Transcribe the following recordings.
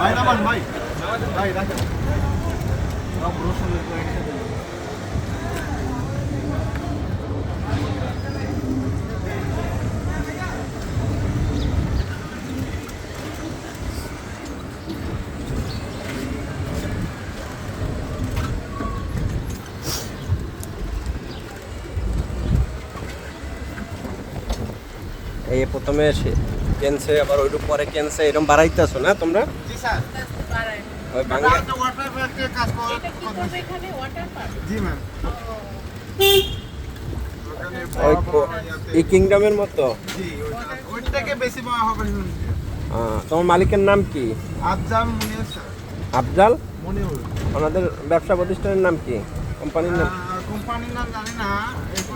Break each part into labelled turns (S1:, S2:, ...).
S1: ভাই নামান ভাই ভাই রাখেন সব রসুন একসাথে
S2: এই প্রথমে কেনছে আবার ওইটু পরে কেনছে এরকম বাড়াইতেছো না তোমরা?
S1: জি স্যার
S2: ওই বাংলা
S1: একটা ওয়াটার পার্কে কাজ করে
S3: এটা কি করবে এখানে ওয়াটার পার্ক?
S1: জি ম্যাম
S2: এই কিংডমের মতো।
S1: জি ওইটা থেকে বেশি বড় হবে
S2: তোমার মালিকের নাম কি?
S1: আফজাল মুনির স্যার
S2: আফজাল
S1: মনিউর
S2: ওনাদের ব্যবসা প্রতিষ্ঠানের নাম কি? কোম্পানির নাম?
S1: কোম্পানির নাম জানি না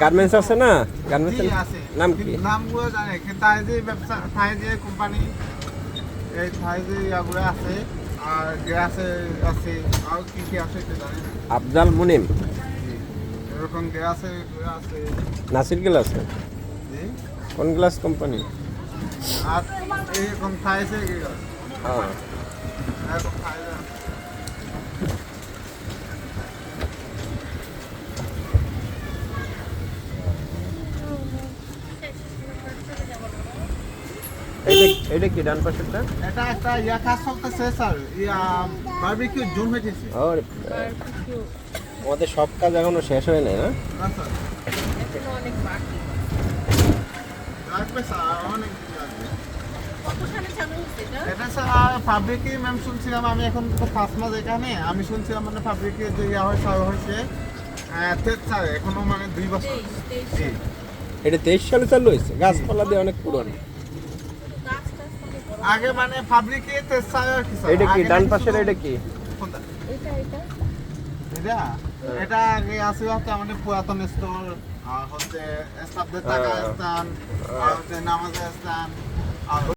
S2: গার্মেন্টস আছে না? গার্মেন্টসের
S1: জি আছে
S2: নাম কি?
S1: নামগুলো জানি তাই যে ব্যবসা তাই যে কোম্পানি এই তাই যে ইয়াগুলো আছে আর গ্যাসে আছে আর কি কি আছে এটা জানি না
S2: আফজাল মুনিম
S1: জি এরকম গ্যাসে আছে
S2: নাসির গ্লাস
S1: জি
S2: কোন গ্লাস কোম্পানি?
S1: আর এরকম থাইসে গ্যাস
S2: হ্যাঁ
S1: এরকম থাইসে
S2: এটা কি ডান পাশেরটা?
S1: এটা একটা ইয়া কাজ চলতেছে স্যার ইয়া বারবিকিউ জোন হয়েছে
S2: ওরে
S3: বারবিকিউ
S2: আমাদের সব কাজ এখনো শেষ হয় নাই না?
S1: না স্যার
S3: এখনো অনেক বাকি।
S1: লাগবে স্যার অনেক কিছু লাগবে
S3: কত সালে চালু হচ্ছে এটা?
S1: এটা স্যার ফাব্রিকে ম্যাম শুনছিলাম আমি এখন তো ফার্স্ট মাস এখানে আমি শুনছিলাম মানে ফাব্রিকে যে ইয়া হয় স্যার হয়েছে স্যার এখনো মানে 2 বছর
S3: 23
S1: জি
S2: এটা 23 সালে চালু হয়েছে, গাছপালা দিয়ে অনেক পুরনো।
S3: গাছ টাছ অনেক বড়।
S1: আগে মানে ফাব্রিকে স্যার কি স্যার
S2: এটা কি
S1: আগে
S2: ডান
S1: নাকি
S2: পাশের?
S1: শুধু-
S2: এটা কি?
S1: কোনটা?
S3: এটা
S1: এটা এটা আগে আছে হচ্ছে আমাদের পুরাতন স্টোর আর হচ্ছে স্টাফদের টাকা স্থান আর হচ্ছে নামাজের স্থান আর